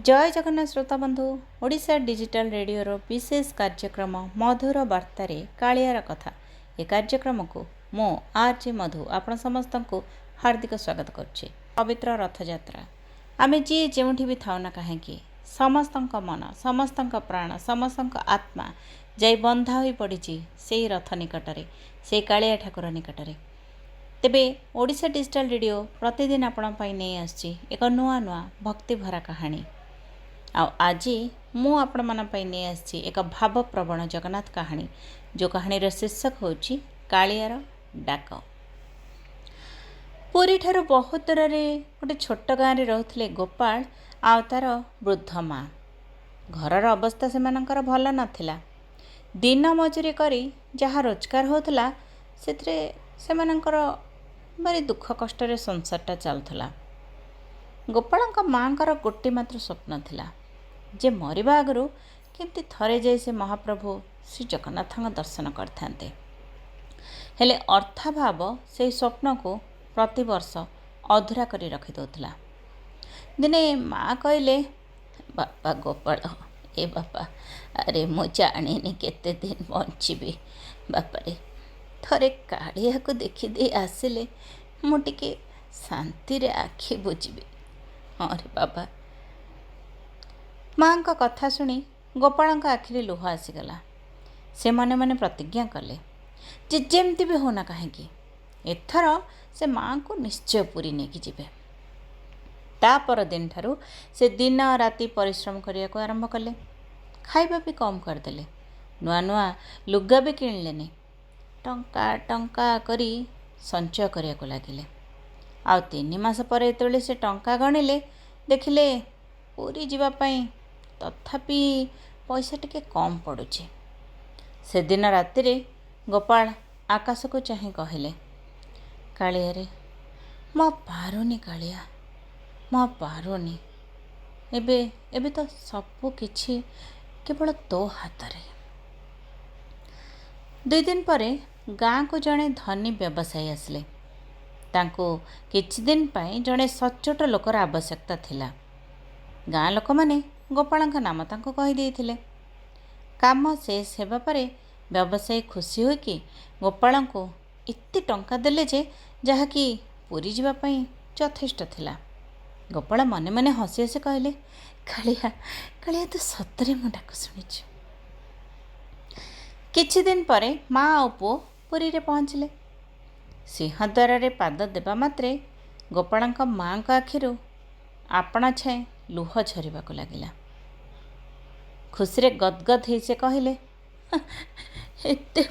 जय जगन्नाथ श्रोता बंधु ओडिशा डिजिटल रेडियो विशेष कार्यक्रम मधुर वार्तारे कालियार कथा ए कार्यक्रम को मो आरजे मधु आपण समस्त को हार्दिक स्वागत करुचे। पवित्र रथयात्रा आमे जी जेउठी भी थाउना कहीं समस्त मन समस्त प्राण समस्त आत्मा जाई बंधा हो पड़ी से रथ निकटरे से कालिया ठाकुर निकटरे। तेबे ओडिशा डिजिटल रेडियो प्रतिदिन आपण पाई नहीं आसी एक नुआ नुआ भक्ति भरा कहानी आज मु आपण मन पाई नहीं आसी एक भावप्रवण जगन्नाथ कहानी जो कहानीर शीर्षक होची कालियार डाक। पुरी ठारू बहुत दूर में गोटे छोट गाँव में रोते गोपाल आउ तार वृद्ध माँ। घरर अवस्था से भल नाथिला। दिन मजूरी करी जहाँ रोजगार होता से भारी दुख कष्ट संसारटा चलुला। गोपाल माँ गोटे मात्र स्वप्न थिला जे मरिबा आगरू केमती थरे जाई से महाप्रभु श्री जगन्नाथ दर्शन करते। हेले अर्थाभाव से स्वप्न को प्रतिवर्ष अधूरा करी रखी दौला। दिने माँ कहले बापा गोपाल ए बापा अरे मु जानी केते दिन बंचीबी बापारे थरे कालिया को देखिदे आसिले मु टिके शांति रे आखि बुझीबी। हाँ रे बाबा। माँ का कथा शुणी गोपाल आखिरे लुह आसीगला। से मने मने प्रतिज्ञा कले जे जेमती भी होना कहीं एथर से माँ को निश्चय पूरी नहीं जीवे। तापर दिन ठारू से दिन राति परिश्रम करने को आरंभ कले। खाइबा भी कम करदेले। नुआ नुआ लुगा भी किणलेनी। टंका टंका करी संचय करने को लगिले। आउ 3 मास पर एतले से टंका गणिले देखिले पूरी जीवापाई तथापि पैसा टिके कम पड़ुछि। से दिन राति रे गोपाल आकाश को चाहे कहले कालिया रे मो पारुनी कालिया मो पारुनी एबे एबे तो सब किछि केवल तो हाथ रे। 2 दिन परे गाँ को जड़े धनी व्यवसायी आसले। तांको किछि दिन पाई जड़े सचोट लोकर आवश्यकता थिला। गाँ लोक माने गोपाल नाम तांको कही देइथिले। काम शेष हेबा परे व्यवसायी खुशी हो कि गोपाल को एते टंका देले जे जहा कि पूरी जीवा पई यथेष्ट थिला। गोपाल मने मने हसी हसी कहले कालिया कालिया तो सतरे मो डाक शुणिछु। किछि दिन परे माँ और पुओ पुरी रे पहुँचले। सिंहद्वार रे पाद देबा मात्रे गोपाल माँ का आखिरु आपणा छाए लुह झरिबा को लागिला। खुशी रे गदगद ही से कहले एते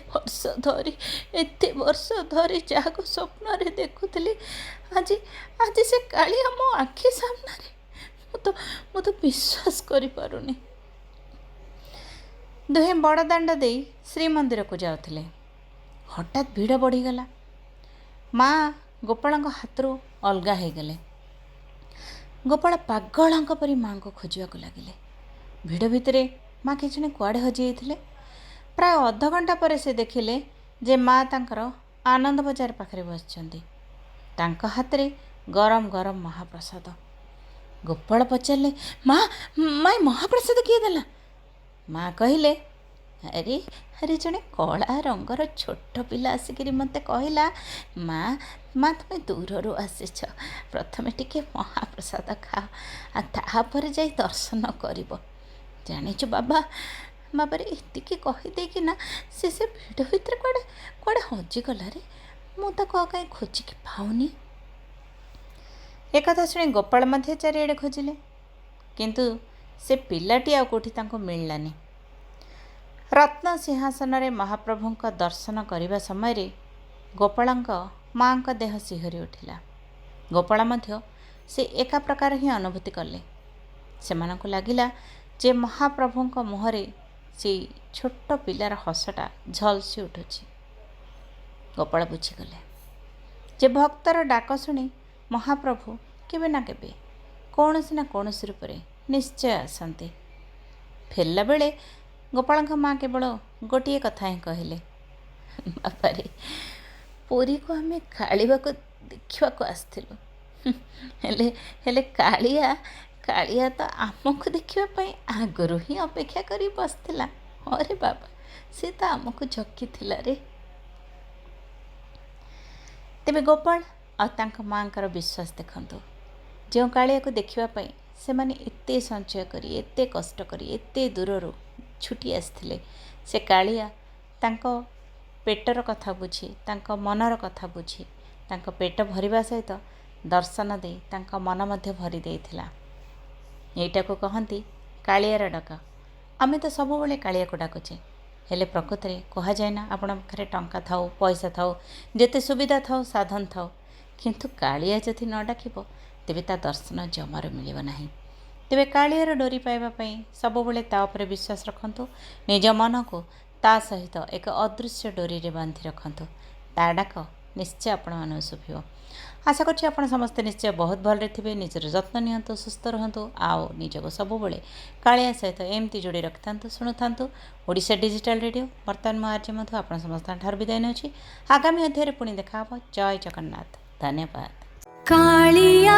वर्ष धरी जहाँ को स्वप्न रे देखुली आज आज से कालिया मो आखि सामने मु तो विश्वास करि पारुनी। दुहे बड़ दांड दे श्रीमंदिर को जाउथिले। हठात भीड़ बढ़ीगला। माँ गोपाल हाथरू अलगा हो गले। गोपाल पागल परी माँ को खोजा लगिले। भिड़ भितरे माँ किछने कुआड़े हजि जाइथिले। प्राय अध घंटा पर से देखिले जे माँ तांकर आनंद बजार पाखरे बसचंदी। तांका हाथ रे गरम गरम महाप्रसाद। गोपाल पचारे माँ माँ महाप्रसाद किए देला। माँ कहले अरे अरे जड़े कला रंगर छोट पिला आसिक मत कहला माँ माँ तुम्हें दूर आसीच प्रथमे टिके महाप्रसाद खाओ तापर जाई दर्शन कर जानीचु बाबा बाबारे एतिकी कहीदे कि ना से भिड़ भितर कड़े कड़े हजिगला रे मुझे कहीं खोजिकी पाऊनी। एक कथा शुणी गोपाल मध्य चारिआडे खोजिले किंतु से पिलाटी आ कोठी तांको मिललानी। रत्न सिंहासन रे महाप्रभु का दर्शन करने समय रे गोपाल माँ का देह सिहरी उठिला। गोपाल मध्य से एका प्रकार ही अनुभूति कले। से मानक लगिला जे महाप्रभु का मुहरे से छोट पिलार हसटा झलसी उठुछि। गोपाल बुझीगले जे भक्तर डाक शुणी महाप्रभु केबे ना केबे कौनसी ना कौनसी रूप में निश्चय आसंती। फेरला बेले गोपाल माँ केवल गोटे कथा ही कहले बापारे पुरी को आमे कालिबा को देखा को आसथिलु हेले हेले कालिया କାଳିଆ ତ ଆମକୁ ଦେଖିବା ପାଇଁ ଆଗରୁ ହିଁ ଅପେକ୍ଷା କରି ବସିଥିଲା। ଅରେ ବାବା, ସେ ତ ଆମକୁ ଜଗିଥିଲା ରେ। ତେବେ ଗୋପାଳ ଆଉ ତାଙ୍କ ମାଆଙ୍କର ବିଶ୍ୱାସ ଦେଖନ୍ତୁ। ଯେଉଁ କାଳିଆକୁ ଦେଖିବା ପାଇଁ ସେମାନେ ଏତେ ସଞ୍ଚୟ କରି, ଏତେ କଷ୍ଟ କରି, ଏତେ ଦୂରରୁ ଛୁଟି ଆସିଥିଲେ, ସେ କାଳିଆ ତାଙ୍କ ପେଟର କଥା ବୁଝି, ତାଙ୍କ ମନର କଥା ବୁଝି, ତାଙ୍କ ପେଟ ଭରିବା ସହିତ ଦର୍ଶନ ଦେଇ ତାଙ୍କ ମନ ମଧ୍ୟ ଭରି ଦେଇଥିଲା। ଏଇଟାକୁ କହନ୍ତି କାଳିଆର ଡକା। ଆମେ ତ ସବୁବେଳେ କାଳିଆକୁ ଡାକୁଛେ, ହେଲେ ପ୍ରକୃତରେ କୁହାଯାଏ ନା, ଆପଣଙ୍କ ପାଖରେ ଟଙ୍କା ଥାଉ, ପଇସା ଥାଉ, ଯେତେ ସୁବିଧା ଥାଉ, ସାଧନ ଥାଉ, କିନ୍ତୁ କାଳିଆ ଯଦି ନ ଡାକିବ ତେବେ ତା ଦର୍ଶନ ଜମାରୁ ମିଳିବ ନାହିଁ। ତେବେ କାଳିଆର ଡୋରି ପାଇବା ପାଇଁ ସବୁବେଳେ ତା ଉପରେ ବିଶ୍ୱାସ ରଖନ୍ତୁ। ନିଜ ମନକୁ ତା ସହିତ ଏକ ଅଦୃଶ୍ୟ ଡୋରିରେ ବାନ୍ଧି ରଖନ୍ତୁ। ତା ଡାକ ନିଶ୍ଚୟ ଆପଣମାନଙ୍କୁ ଶୁଭିବ। ଆଶା କରୁଛି ଆପଣ ସମସ୍ତେ ନିଶ୍ଚୟ ବହୁତ ଭଲରେ ଥିବେ। ନିଜର ଯତ୍ନ ନିଅନ୍ତୁ, ସୁସ୍ଥ ରୁହନ୍ତୁ, ଆଉ ନିଜକୁ ସବୁବେଳେ କାଳିଆ ସହିତ ଏମିତି ଯୋଡ଼ି ରଖିଥାନ୍ତୁ। ଶୁଣୁଥାନ୍ତୁ ଓଡ଼ିଶା ଡିଜିଟାଲ ରେଡ଼ିଓ। ବର୍ତ୍ତମାନ ମୁଁ ଆର୍ଯ୍ୟ ମଧୁ ଆପଣ ସମସ୍ତଙ୍କ ଠାରୁ ବିଦାୟ ନେଉଛି। ଆଗାମୀ ଅଧ୍ୟାୟରେ ପୁଣି ଦେଖା ହେବ। ଜୟ ଜଗନ୍ନାଥ। ଧନ୍ୟବାଦ। କାଳିଆ